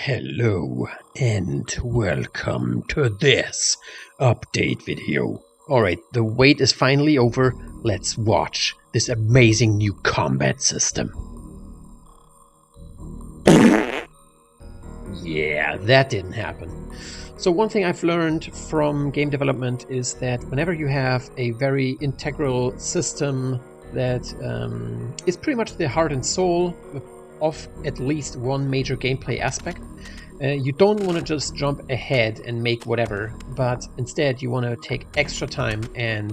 Hello and welcome to this update video. Alright, the wait is finally over. Let's watch this amazing new combat system. Yeah, that didn't happen. So one thing I've learned from game development is that whenever you have a very integral system that is pretty much the heart and soul of at least one major gameplay aspect, you don't want to just jump ahead and make whatever, but instead you want to take extra time and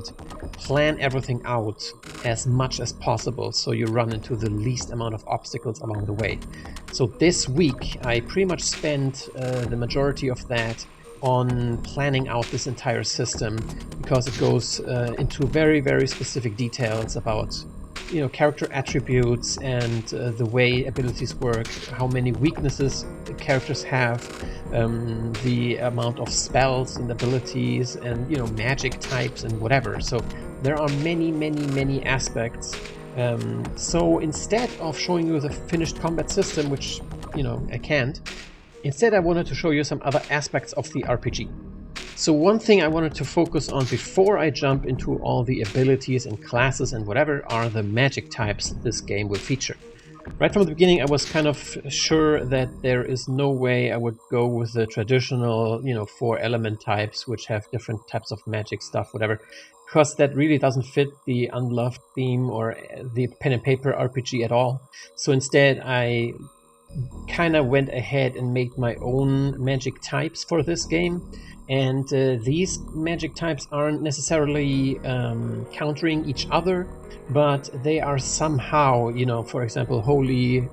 plan everything out as much as possible so you run into the least amount of obstacles along the way. So this week I pretty much spent the majority of that on planning out this entire system, because it goes into very specific details about character attributes and the way abilities work, how many weaknesses characters have, the amount of spells and abilities, and magic types and whatever. So there are many aspects. So instead of showing you the finished combat system, which I can't, instead I wanted to show you some other aspects of the RPG. So one thing I wanted to focus on before I jump into all the abilities and classes and whatever are the magic types this game will feature. Right from the beginning I was kind of sure that there is no way I would go with the traditional 4 element types which have different types of magic stuff, whatever, because that really doesn't fit the unloved theme or the pen and paper RPG at all. So instead I kind of went ahead and made my own magic types for this game. And these magic types aren't necessarily countering each other, but they are somehow, for example, Holy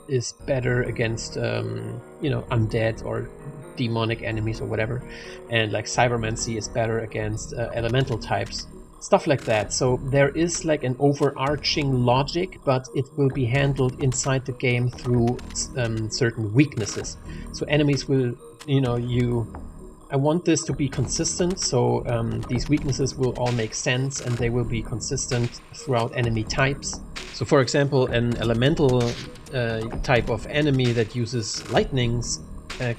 is better against, undead or demonic enemies or whatever. And like Cybermancy is better against elemental types. Stuff like that. So there is like an overarching logic, but it will be handled inside the game through certain weaknesses. So enemies will, I want this to be consistent, so these weaknesses will all make sense and they will be consistent throughout enemy types. So for example, an elemental type of enemy that uses lightnings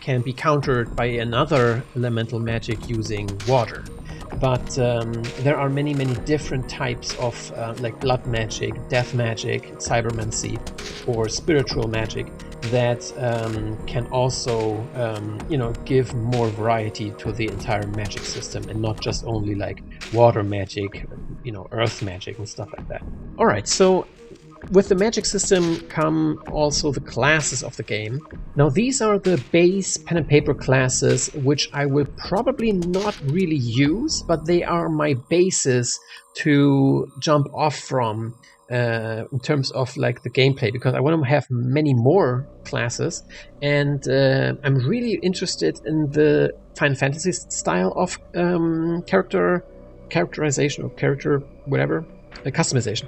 can be countered by another elemental magic using water. But there are many different types of like blood magic, death magic, cybermancy, or spiritual magic that can also give more variety to the entire magic system, and not just only like water magic, earth magic and stuff like that. Alright, so with the magic system come also the classes of the game. Now these are the base pen and paper classes, which I will probably not really use, but they are my basis to jump off from in terms of like the gameplay, because I want to have many more classes, and I'm really interested in the Final Fantasy style of characterization or character whatever, customization,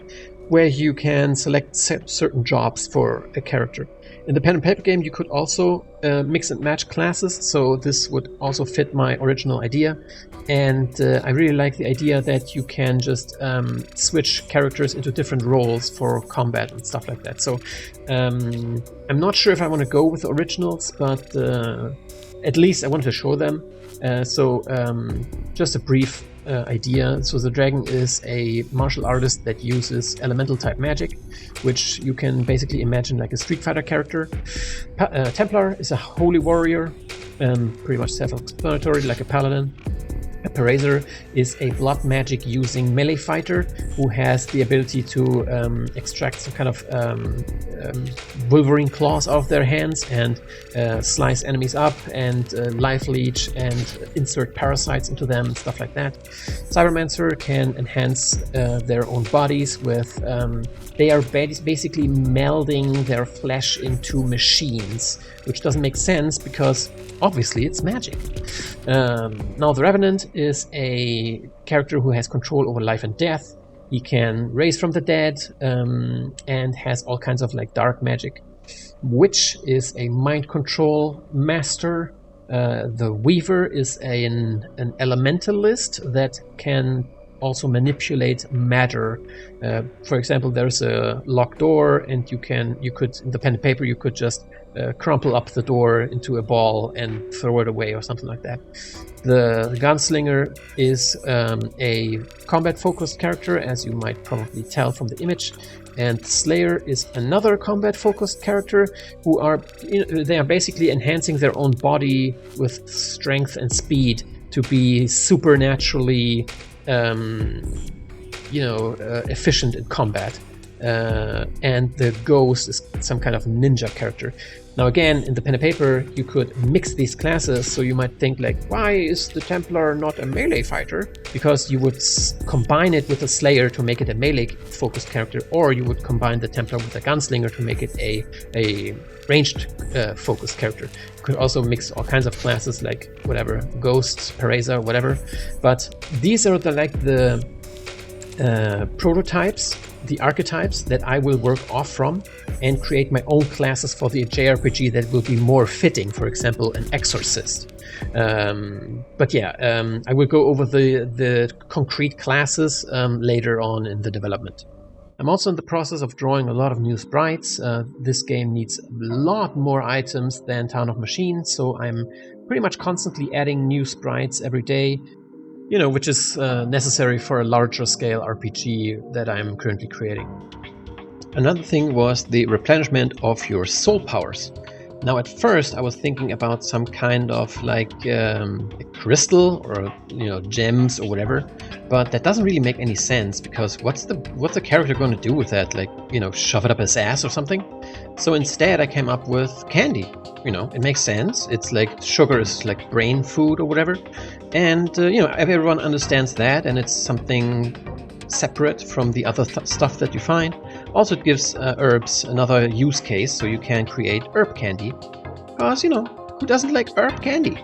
where you can select certain jobs for a character. In the pen and paper game you could also mix and match classes, so this would also fit my original idea. And I really like the idea that you can just switch characters into different roles for combat and stuff like that. So I'm not sure if I want to go with the originals, but at least I wanted to show them. Just a brief idea. So the dragon is a martial artist that uses elemental type magic, which you can basically imagine like a Street Fighter character. Templar is a holy warrior, pretty much self-explanatory, like a paladin. A Parazer is a blood magic using melee fighter who has the ability to extract some kind of Wolverine claws out of their hands and slice enemies up and life leech and insert parasites into them and stuff like that. Cybermancer can enhance their own bodies with they are basically melding their flesh into machines, which doesn't make sense because obviously it's magic. Now the Revenant is a character who has control over life and death. He can raise from the dead and has all kinds of like dark magic. Witch is a mind control master. The Weaver is an elementalist that can also manipulate matter. For example, there's a locked door, and you could in the pen and paper you could just crumple up the door into a ball and throw it away or something like that. The Gunslinger is a combat-focused character, as you might probably tell from the image, and Slayer is another combat-focused character who are they are basically enhancing their own body with strength and speed to be supernaturally efficient in combat. And the Ghost is some kind of ninja character. Now again, in the pen and paper, you could mix these classes, so you might think like, why is the Templar not a melee fighter? Because you would combine it with the Slayer to make it a melee-focused character, or you would combine the Templar with the Gunslinger to make it a ranged focused character. You could also mix all kinds of classes like whatever, Ghost, Pareza, whatever. But these are the prototypes, the archetypes that I will work off from and create my own classes for the JRPG that will be more fitting, for example, an Exorcist. I will go over the concrete classes later on in the development. I'm also in the process of drawing a lot of new sprites. This game needs a lot more items than Town of Machines, so I'm pretty much constantly adding new sprites every day. Which is necessary for a larger scale RPG that I'm currently creating. Another thing was the replenishment of your soul powers. Now at first I was thinking about some kind of like a crystal or gems or whatever, but that doesn't really make any sense because what's the character going to do with that? Like shove it up his ass or something? So instead I came up with candy. It makes sense. It's like sugar is like brain food or whatever, and everyone understands that, and it's something separate from the other stuff that you find. Also, it gives herbs another use case, so you can create herb candy. Because who doesn't like herb candy?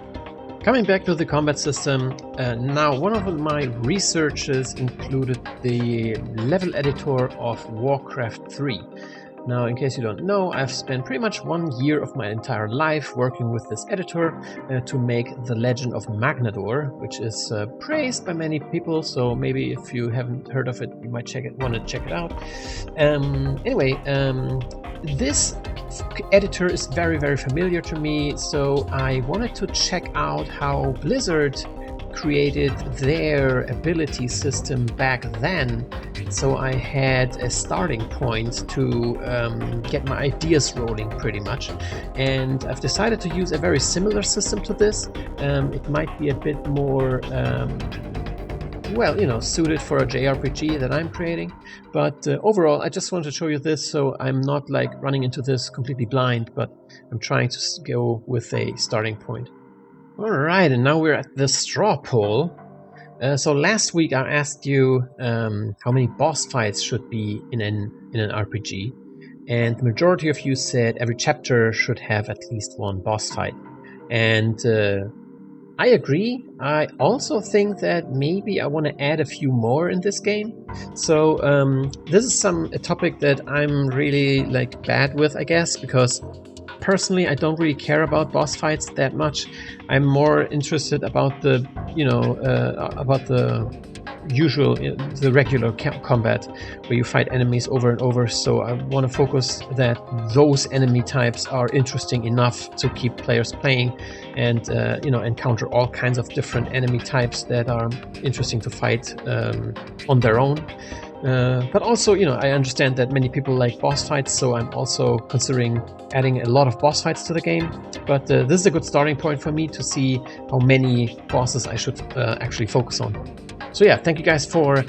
Coming back to the combat system, now one of my researches included the level editor of Warcraft 3. Now, in case you don't know, I've spent pretty much 1 year of my entire life working with this editor to make The Legend of Magnador, which is praised by many people, so maybe if you haven't heard of it, you might want to check it out. This editor is very, very familiar to me, so I wanted to check out how Blizzard created their ability system back then, so I had a starting point to get my ideas rolling pretty much, and I've decided to use a very similar system to this. It might be a bit more suited for a JRPG that I'm creating, but overall I just want to show you this, so I'm not like running into this completely blind, but I'm trying to go with a starting point. Alright, and now we're at the straw poll. So last week I asked you how many boss fights should be in an RPG, and the majority of you said every chapter should have at least one boss fight. And I agree. I also think that maybe I want to add a few more in this game. So this is a topic that I'm really bad with, I guess, because personally I don't really care about boss fights that much. I'm more interested about the the regular combat where you fight enemies over and over, so I want to focus that those enemy types are interesting enough to keep players playing and encounter all kinds of different enemy types that are interesting to fight on their own. But also, I understand that many people like boss fights, so I'm also considering adding a lot of boss fights to the game. But this is a good starting point for me to see how many bosses I should actually focus on. So yeah, thank you guys for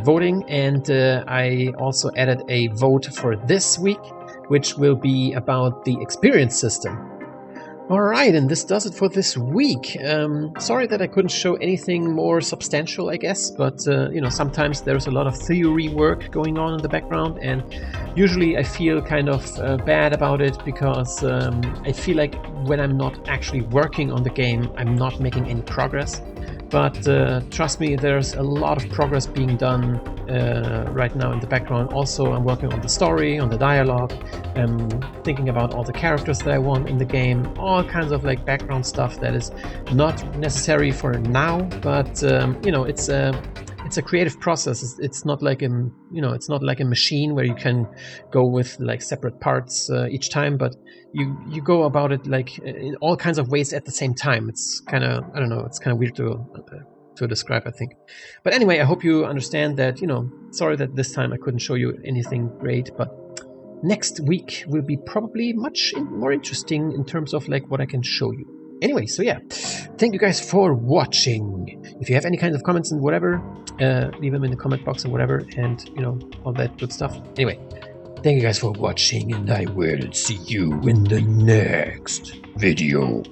voting, and I also added a vote for this week, which will be about the experience system. Alright, and this does it for this week. Sorry that I couldn't show anything more substantial, I guess, but sometimes there's a lot of theory work going on in the background, and usually I feel kind of bad about it because I feel like when I'm not actually working on the game, I'm not making any progress. But trust me, there's a lot of progress being done right now in the background. Also, I'm working on the story, on the dialogue, thinking about all the characters that I want in the game, all kinds of background stuff that is not necessary for now, but it's it's a creative process. It's not like it's not like a machine where you can go with like separate parts each time, but you go about it like in all kinds of ways at the same time. It's kind of, I don't know, it's kind of weird to describe, I think. But anyway, I hope you understand that, sorry that this time I couldn't show you anything great, but next week will be probably much more interesting in terms of like what I can show you. Anyway, so yeah, thank you guys for watching. If you have any kinds of comments and whatever, leave them in the comment box and whatever, and all that good stuff. Anyway, thank you guys for watching, and I will see you in the next video.